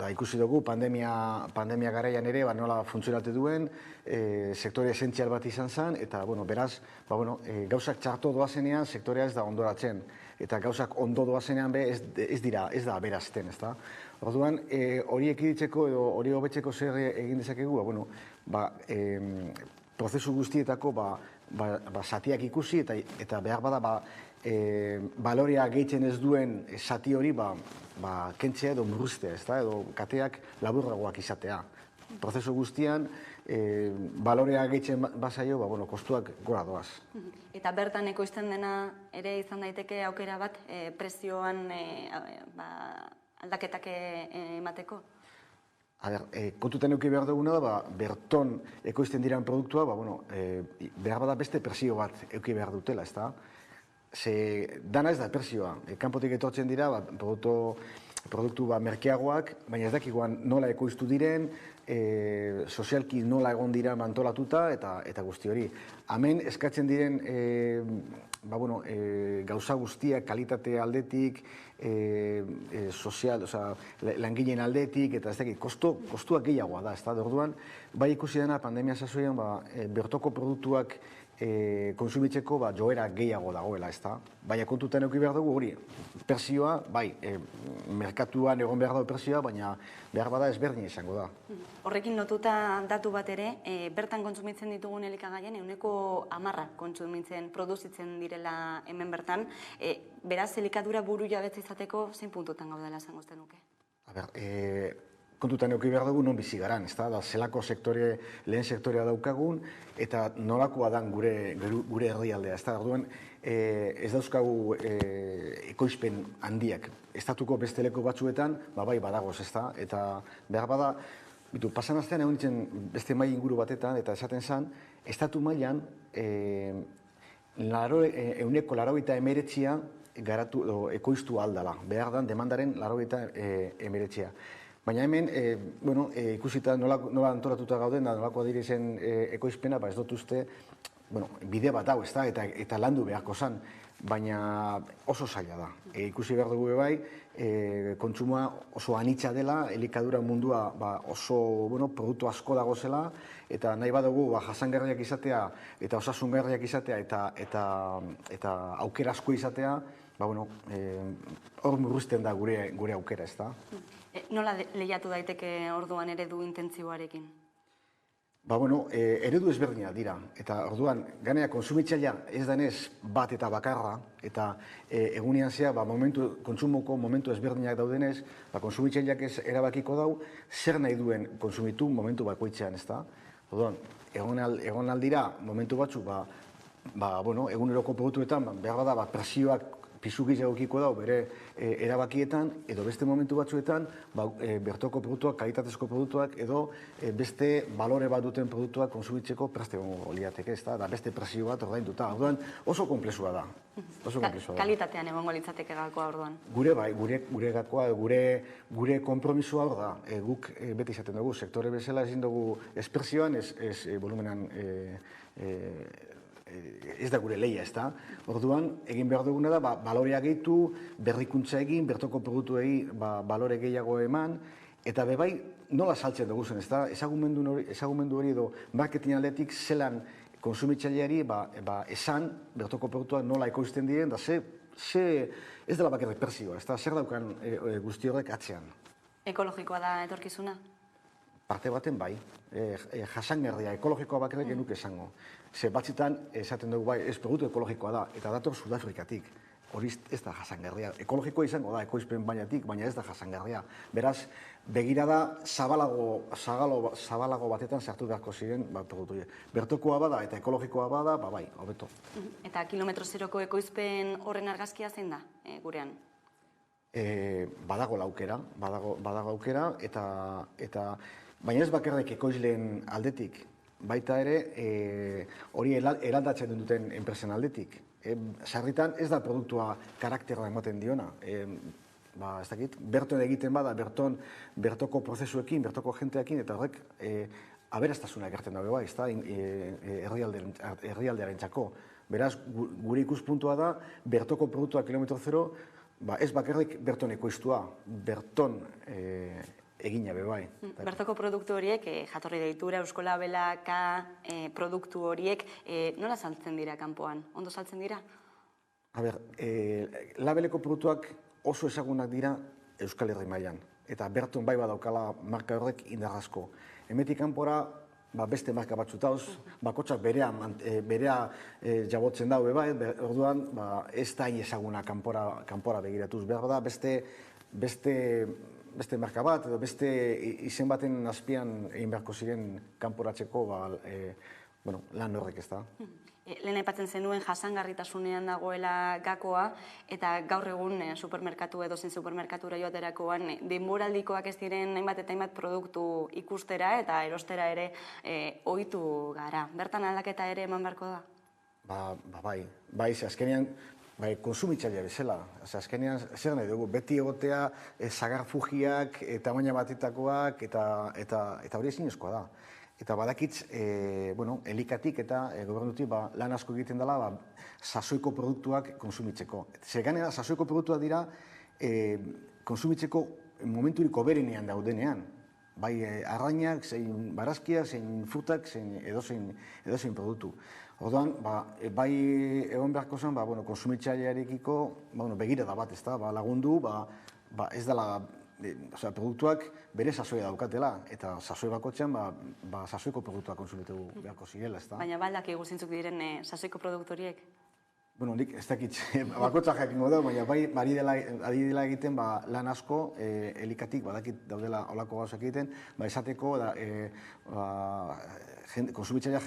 S3: Ikusi dugu, pandemia garaian ere nola funtzionate duen, sektore esentzial bat izan zen, eta beraz, gauzak txarto doazenean sektorea ez da ondoratzen. Eta gauzak ondo doazenean ez da aberazten, ezta? Orduan, hori ekiditzeko edo hori hobetzeko zer egin dezakegu, prozesu guztietako zatiak ikusi eta behar bada balorea gehitzen ez duen zati hori kentzea edo murruztea, edo kateak laburragoak izatea. Prozesu guztian, balorea gehitzen bazaio, kostuak gora doaz.
S23: Eta bertan ekoizten dena ere izan daiteke aukera bat prezioan aldaketak emateko?
S3: Kontutan euki behar duguna da, berton ekoizten diran produktua, behar bada beste presio bat euki behar dutela, ez da? Dana ez da presioa. Kanpotik etortzen dira, produktu merkeagoak, baina ez dakiguan nola ekoiztu diren, sozialki nola egon dira mantolatuta eta guzti hori. Hemen eskatzen diren gauza guztiak kalitate aldetik, langileen aldetik, eta ez dakit, kostuak gehiagoa da, ez da? Orduan, bai ikusi dena pandemia sasoian, bertoko produktuak konsumitzeko joera gehiago dagoela, ez da? Baina kontutan eduki behar dugu hori, presioa, bai, merkatuan egon behar dugu presioa, baina behar bada ezberdin izango da.
S23: Horrekin lotuta datu bat ere, bertan kontsumitzen ditugun elikagaien, 10% kontsumitzen, produzitzen direla hemen bertan, beraz, elikadura buru jabetza izateko zein puntutan gaudela esango zen nuke?
S3: Kontutan eduki behar dugu non bizi garan, ez da, zelako lehen sektorea daukagun, eta nolakoa dan gure herrialdea, ez da, orduan, ez dauzkagu ekoizpen handiak. Estatuko beste leku batzuetan, bai badagoz, ez da, eta behar bada, pasan astean egon nintzen beste mail inguru batetan, eta esaten zen, estatu mailan, 189 ekoiztu aldala, behar dan demandaren 189. Baina hemen, ikusita nola antolatuta gauden, nolakoa direzen ekoizpena, ez dut uste, bide bat hau, eta landu beharko zen, baina oso zaila da. Ikusi behar dugu bai, kontsumoa oso anitza dela, elikadura mundua oso produktu asko dago zela, eta nahi badugu jasangarriak izatea, eta osasungarriak izatea, eta aukera asko izatea, hor murruzten da gure aukera, ez da?
S23: Nola lehiatu daiteke orduan eredu intentzioarekin?
S3: Eredu ezberdina dira, eta orduan, ganea konsumitzailea ez denez bat eta bakarra, eta egunean zea, kontsumoko momentu ezberdinak daudenez, konsumitzaileak ez erabakiko dau, zer nahi duen konsumitu momentu bakoitzean, ez da? Orduan, egon aldira momentu batzuk, eguneroko produktuetan, behar bada, presioak pisukiz egokiko dau bere erabakietan, edo beste momentu batzuetan bertoko produktuak, kalitatezko produktuak, edo beste balore bat duten produktuak konsumitzeko preste gongo liateke, ez da, beste presio bat ordainduta. Orduan, oso komplexua da.
S23: Kalitatean egongo litzateke gakoa orduan?
S3: Gure gakoa, gure kompromisoa hor da. Guk beti izaten dugu, sektore bezala ezin dugu espresioan, ez volumenan ez da gure lehia, ez da. Orduan, egin behar duguna da, balorea gehitu, berrikuntza egin, bertoko produktuei balore gehiago eman, Eta bebai, nola saltzen dugu zen, ez da, ezagumendu hori edo marketing aldetik zelan konsumitzaileari esan bertoko produktuak nola ekoizten diren, da ze ez dela bakarrik prezioa, ez da, zer daukan guzti horrek atzean.
S23: Ekologikoa da etorkizuna?
S3: Parte baten bai, jasangarria, ekologikoa bakarrik genuke esango. Ze batzitan, esaten dugu bai, ez produktu ekologikoa da, eta dator Sudafrikatik. Hori ez da jasangarria. Ekologikoa izango da, ekoizpen bainatik, baina ez da jasangarria. Beraz, begirada zabalago batetan sartu beharko ziren produktu. Bertokoa bada eta ekologikoa bada, bai, hobeto.
S23: Eta kilometro zeroko ekoizpen horren argazkia zein da, gurean?
S3: Badago aukera, eta baina ez bakarrik ekoizleen aldetik, baita ere hori eraldatzen duten enpresen aldetik. Sarritan ez da produktua karakterra ematen diona. Ez dakit, berton egiten bada, bertoko prozesuekin, bertoko jenteekin, eta horrek aberastasuna ekartzen dago bai, ez da, herrialdearen txako. Beraz, gure ikuspuntua da, bertoko produktua kilometro zero, ez bakarrik berton ekoiztua, berton egina be bai.
S23: Bertoko produktu horiek, jatorri deitura, Eusko Labelaka, produktu horiek, nola saltzen dira kanpoan? Ondo saltzen dira?
S3: Labeleko produktuak oso ezagunak dira Euskal Herri mailan. Eta berton bai badaukala marka horrek indarrazko. Hemetik kanpora beste marka batzutauz, bakotxak berea jabotzen daue bai, orduan ez da ezaguna kanpora begiratuz. Behar da beste marka bat, edo beste izen baten azpian egin beharko ziren kanporatzeko lan horrek ez da.
S23: Lehen aipatzen zenuen jasangarritasunean dagoela gakoa, eta gaur egun supermerkatu edo zen supermerkatura joaterakoan denboraldikoak ez diren hainbat eta hainbat produktu ikustera eta erostera ere ohitu gara. Bertan aldaketa ere eman beharko da?
S3: Bai, azkenean konsumitzailea bezala. Azkenean, zer nahi dugu, beti egotea zagarfugiak, tamaina batetakoak, eta hori ezinezkoa da. Eta badakitz, elikatik eta gobernutik lan asko egiten dela sasoiko produktuak konsumitzeko. Zeganera, sasoiko produktuak dira konsumitzeko momenturiko berenean daudenean. Bai arrainak, zein barazkiak, zein frutak, zein edozein produktu. Orduan, bai egon beharko zen, konsumitzailearekiko begirada bat, ez da, lagundu, ez dela produktuak bere sasoia daukatela, eta sasoi bakotxean sasoiko produktuak konsumitu beharko zirela, ez da.
S23: Baina baldak zintzuk diren sasoiko produktu horiek?
S3: Nik ez dakit, bakotxak jakingo da, baina bai ari dela egiten lan asko, elikatik badakit daudela olako gauzak egiten, esateko konsumitzailea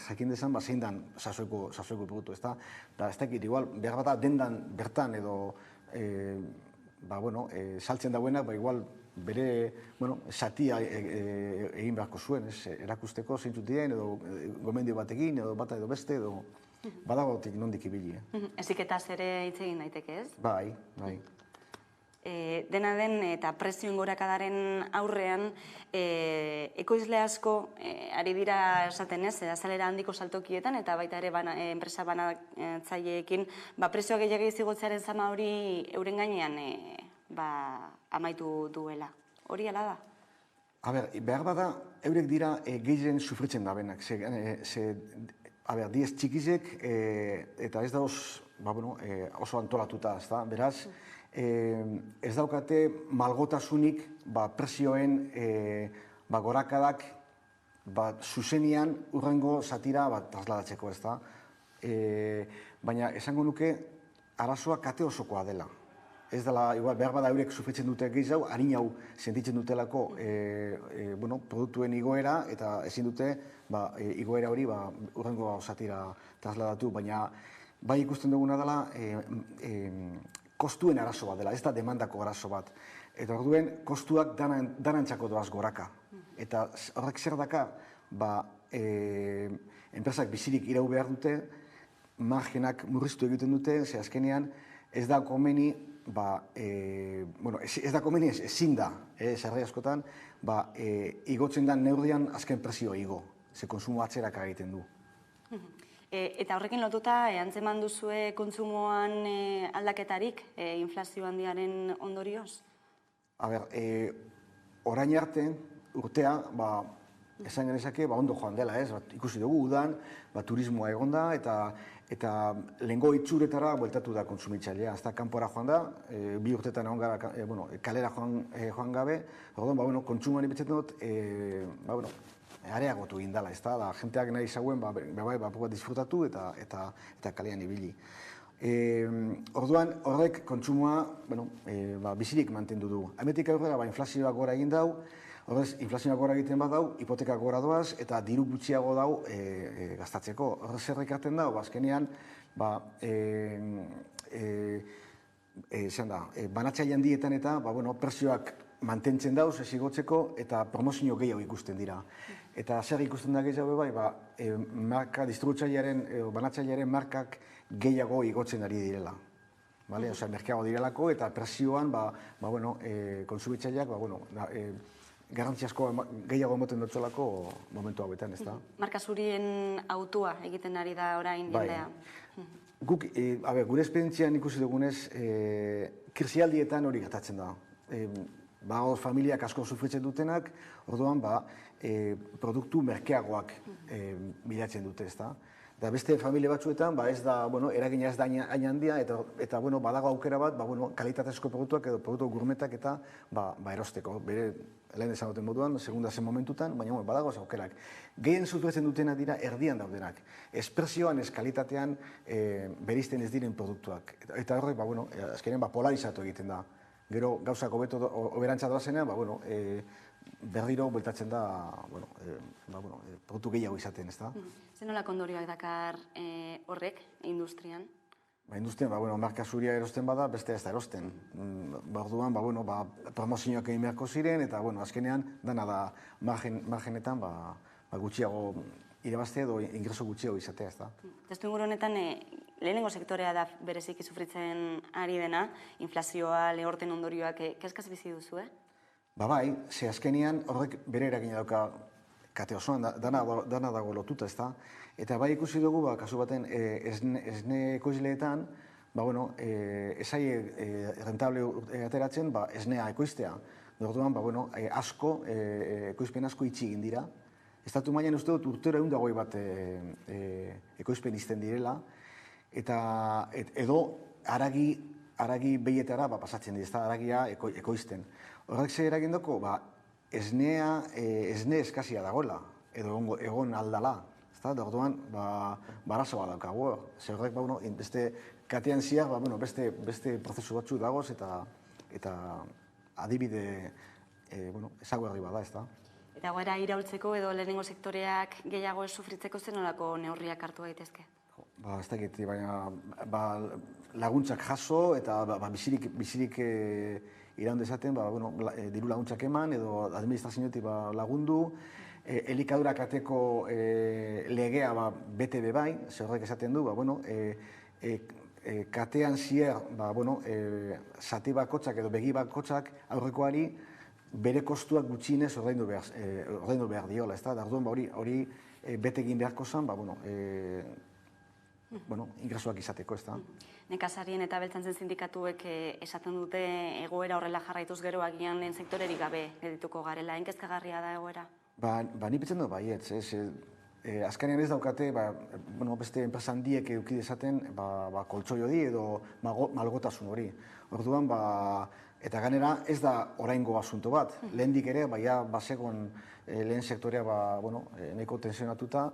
S3: jakin dezan zein dan sasoiko produktu, ez da. Ez dakit, igual, behar bat dendan bertan edo saltzen dauenak, igual bere satia egin beharko zuen, erakusteko zeintzut diren, edo gomendio batekin, edo bata edo beste, edo badagotik nondik ibili.
S23: Eziketaz ere hitz egin daiteke, ez?
S3: Bai.
S23: Dena den eta prezioen gorakadaren aurrean, ekoizle asko ari dira esaten ez, azalera handiko saltokietan eta baita ere enpresa banatzaileekin prezioa gehiago izigotzearen zama hori euren gainean amaitu duela. Hori ala da?
S3: Behar bada, eurek dira gehien sufritzen dabenak. Diez txikizek eta ez da oso antolatuta, ez da, beraz, ez daukate malgotasunik prezioen gorakadak zuzenian urrengo zatira trasladatzeko, ez da. Baina esango nuke arazoa kate osokoa dela. Ez dela, behar bada eurek sufritzen dute gehiago, harin hau sentitzen dutelako produktuen igoera, eta ezin dute igoera hori urrengo zatira trasladatu, baina bai ikusten duguna dela kostuen arazo bat dela, ez da demandako arazo bat. Eta orduen, kostuak danantzako doaz goraka. Eta horrek zer daka, enpresak bizirik irau behar dute, margenak murriztu egiten dute, ze azkenean ez da komeni, ez da komeni ezin da, sarri askotan, igotzen da neurrian azken prezio igo, ze konsumo atzerak egiten du.
S23: Eta horrekin lotuta, antzeman duzue kontsumoan aldaketarik inflazio handiaren ondorioz?
S3: orain arte, urtea, esan genezake, ondo joan dela, ez? Ikusi dugu udan, turismoa egon da, eta lehengo itxuretara bueltatu da kontsumitzailea. Azta kanpora joan da, 2 urtetan egon gara, kalera joan gabe, orduan, kontsumoan ipetxetan dut, areagotu egin dela, ez da, jenteak nahi zauen, bat disfrutatu eta kalean ibili. Orduan, horrek kontsumoa, bizirik mantendu du. Hemetik aurrera, inflazioak gora egin dau, horrez, inflazioak gora egiten bat dau, hipotekak gora doaz, eta diru gutxiago dau gastatzeko. Horrez zerrekaten dau, azkenean, banatzaile handietan eta, prezioak mantentzen dauz, ez igotzeko, eta promozio gehiago ikusten dira. Eta zer ikusten da gehiago bai, marka distributzailearen, banatzailearen markak gehiago igotzen ari direla. Merkeago direlako, eta prezioan, kontsumitzaileak, garrantziasko gehiago emoten dutxolako momentu hauetan, ez da?
S23: Marka zurien autua egiten ari da orain jendea.
S3: Guk, gure esperientzian ikusi dugunez, krisialdietan hori gertatzen da. Familiak asko sufritzen dutenak, orduan, produktu merkeagoak bilatzen dute, ez da? Da beste familia batzuetan, ez da, eragina ez da hain handia, eta badago aukera bat, kalitatezko produktuak edo produktu gurmetak eta erosteko. Bere, lehen esan duten moduan, segunda zen momentutan, baina badago aukerak. Gehien sufritzen dutena dira erdian daudenak. Espresioan, ez kalitatean, berizten ez diren produktuak. Eta horrek, azkenean, polarizatu egiten da. Gero, gauzak oberantza doazenean, berdiro bueltatzen da, produktu gehiago izaten, ez da?
S23: Zer nolako ondorioak dakar horrek industrian?
S3: Industrian, marka zuria erosten bada, beste ez da erosten. Orduan, promozioak egin beharko ziren, eta azkenean, dana da margenetan gutxiago irabazte edo ingreso gutxiago izatea, ez da?
S23: Testuinguru honetan, lehenengo sektorea da bereziki sufritzen ari dena, inflazioa, lehorten ondorioak, kezkaz bizi duzu,
S3: Bai, ze azkenean horrek bere eragina dauka kate osoan, dana dago lotuta, ez da? Eta bai ikusi dugu, kasu baten, esne ekoizleetan, esai rentable ateratzen, esnea ekoiztea. Orduan, asko, ekoizpen asko itxi egin dira. Estatu mailan uste dut urtero 120 bat ekoizpen izten direla, eta edo haragi behietara pasatzen dira, ez da haragia ekoizten. Horrek ze eragin doko, esne eskazia dagoela, edo egon aldala. Orduan, barazo bat daukagu. Zer horrek, beste katean ziak, beste prozesu batzu dagoz, eta adibide ezaguarri bada, ez da.
S23: Eta goera iraultzeko edo lehenengo sektoreak gehiago ez sufritzeko zen nolako neurriak hartu daitezke?
S3: Ez dakit, baina laguntzak jaso eta bizirik iraun dezaten, diru laguntzak eman edo administrazioetik lagundu, elikadurak ateko legea bete bebai, zer horrek esaten du, katean zier, zati bakotxak edo begi bakotxak aurrekoari bere kostuak gutxienez ordaindu behar diola, ez da? Orduan, hori bete egin beharko zen, ingresoak izateko, ez da?
S23: Nekazarien eta beltzantzen sindikatuek esaten dute egoera horrela jarraituz gero agian lehen sektorerik gabe edituko garela, enkezkagarria da egoera?
S3: Ni petzen dut baietz, azkenean ez daukate, beste enpresa handiek eduki dezaten, koltsoi hori edo malgotasun hori. Orduan, eta ganera ez da oraingo asunto bat. Lehendik ere, bazegoen lehen sektorea nahiko tensionatuta,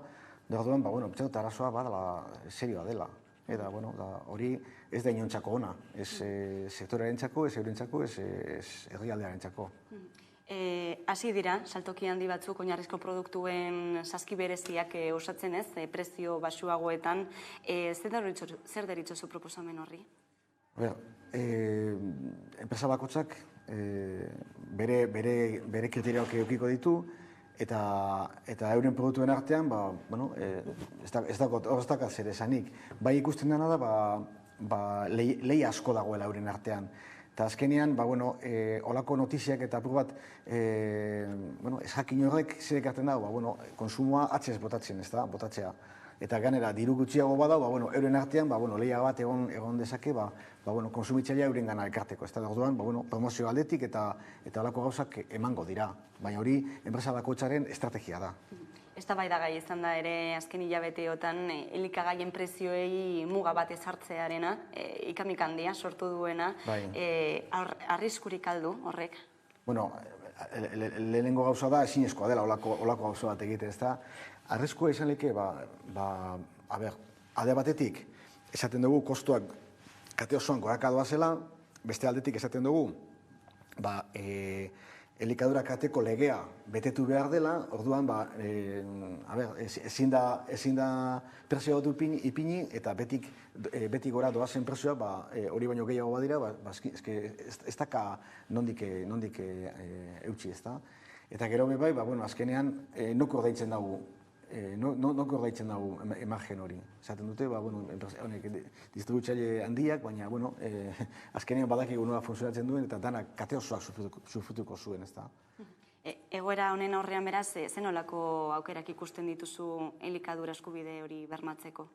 S3: orduan, petxetot arazoa badala serioa dela. Eta hori ez da inontzako ona, ez sektorearen txako, ez eurentzako, ez herrialdearen txako.
S23: Hasi dira, saltoki handi batzuk oinarrizko produktuen saski bereziak osatzen ez, prezio baxuagoetan. Zer deritzozu proposamen horri?
S3: Enpresa bakotxak bere kriterioak edukiko ditu, eta euren produktuen artean, ez dakot zer esanik. Bai ikusten dena da, lehi asko dagoela euren artean. Eta azkenean, olako notiziak eta apur bat, ez jakin horrek zer ekarten dago, konsumoa atzez botatzen, ez da, botatzea. eta ganera diru gutxiago badau, euren artean, lehia bat egon dezake, konsumitzailea euren gana elkarteko. Ez da, orduan, promozio aldetik eta alako gauzak emango dira. Baina hori, enpresa bakoitzaren estrategia da.
S23: Eztabaidagai izan da ere azken hilabeteotan elikagaien prezioei muga bat ezartzearena, ikamik handia sortu duena, arriskurik aldu horrek?
S3: Bueno, lehenengo gauza da ezinezkoa dela olako gauza bat egite, ez da. Arriskua izan leke, alde batetik, esaten dugu kostuak kate osoan goraka doazela, beste aldetik esaten dugu, elikadura kateko legea betetu behar dela, orduan, ezin da prezioa dut ipini, eta betik gora doazen prezioa, hori baino gehiago badira, ez daka nondik eutxi, ez da. Eta gero bebai, azkenean, noko ordaitzen dugu, noko ordaitzen dugu emagen hori. Zaten dute, honek distributzaile handiak, baina, azkenean badakigu nola funtzionatzen duen, eta danak kate osoak sufrituko zuen, ez da.
S23: Egoera honen aurrean beraz, zen olako aukerak ikusten dituzu elikadura eskubide hori bermatzeko?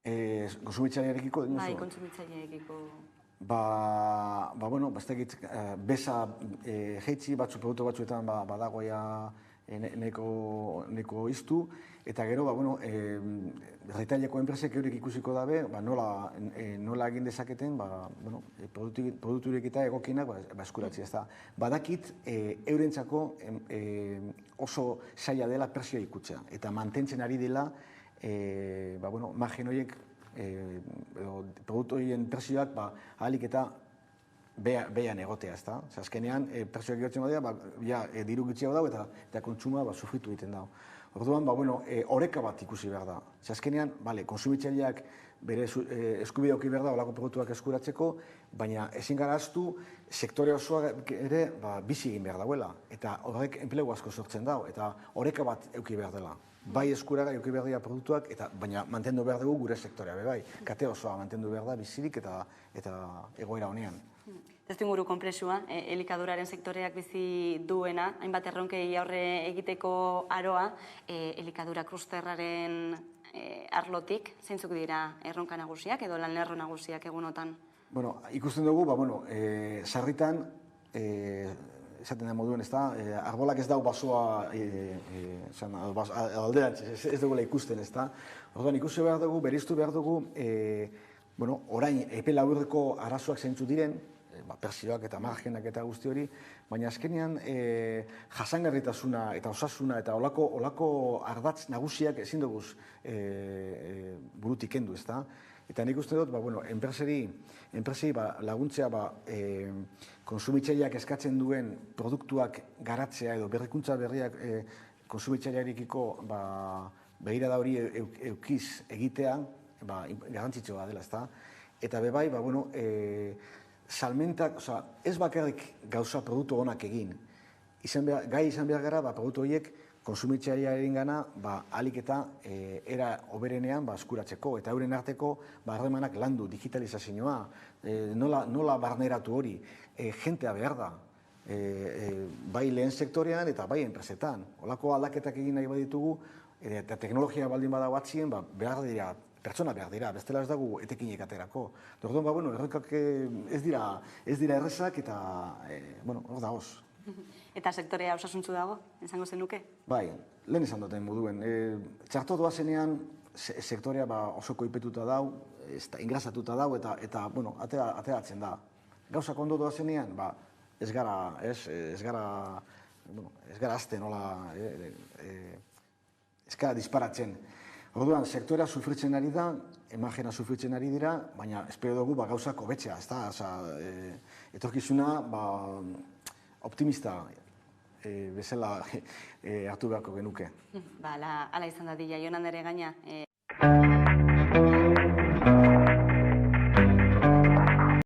S3: Kontsumitzailearekiko?
S23: Bai, kontsumitzailearekiko.
S3: Beza jeitzi produktu batzuetan badagoia neko iztu, eta gero, retaileko enpresek eurek ikusiko dabe, nola egin dezaketen, produkturik eta egokienak eskuratzea, ez da. Badakit, eurentzako oso zaila dela prezioa ikutzea, eta mantentzen ari dela, margen horiek, produktu horien prezioak, ahalik eta behan egotea, ez da. Azkenean, prezioak egotzen badea, diru gutxiago dago eta kontsuma sufritu egiten dago. Orduan, oreka bat ikusi behar da. Azkenean, konsumitzaileak bere eskubidea eduki behar da olako produktuak eskuratzeko, baina ezin gara ahaztu sektore osoa ere bizi egin behar dauela. Eta horrek enplegu asko sortzen dago, eta oreka bat eduki behar dela. Bai eskuraga eduki behar dira produktuak, baina mantendu behar dugu gure sektorea, bai. Kate osoa mantendu behar da bizirik eta egoera honean.
S23: Testuinguru konplexua, elikaduraren sektoreak bizi duena, hainbat erronkei aurre egiteko aroa, elikadura klusterraren arlotik, zeintzuk dira erronka nagusiak edo lanlerro nagusiak egunotan?
S3: Bueno, ikusten dugu, sarritan, esaten da moduen, ez da, arbolak ez dau basoa alderantz, ez dugula ikusten, ez da. Orduan, ikusi behar dugu, beriztu behar dugu, orain epe laburreko arazoak zeintzu diren, persioak eta margenak eta guzti hori, baina azkenean jasangarritasuna eta osasuna eta olako ardatz nagusiak ezin duguz burutik kendu, ez da? Eta nik uste dut, enpresei laguntzea konsumitzaileak eskatzen duen produktuak garatzea edo berrikuntza berriak konsumitzailearekiko begirada hori eukiz egitea garrantzitsua dela, ez da? Eta bebai, salmentak, ez bakarrik gauza produktu onak egin. Gai izan behar gara, produktu horiek konsumitzailearen gana ahalik eta era oberenean eskuratzeko, eta euren arteko harremanak landu, digitalizazioa, nola barneratu hori, jentea behar da, bai lehen sektorean eta bai enpresetan. Olako aldaketak egin nahi baditugu, eta teknologia baldin badago atzien, behar dira, pertsona behar dira, bestela ez dago etekinek aterako. Orduan, erronkak ez dira errezak eta, hor da hoz.
S23: Eta sektorea osasuntzu dago, izango zenuke?
S3: Bai, lehen esan duten moduen. Txarto doazenean, sektorea osoko ipetuta dau, ingrasatuta dau, eta ateratzen da. Gauzak ondo doazenean, ez gara azten, ez gara disparatzen. Orduan, sektorea sufritzen ari da, emagena sufritzen ari dira, baina espero dugu gauzak hobetzea, ez da, etorkizuna optimista bezala hartu beharko genuke.
S23: Hala izan da dila, Jonan ere gaina.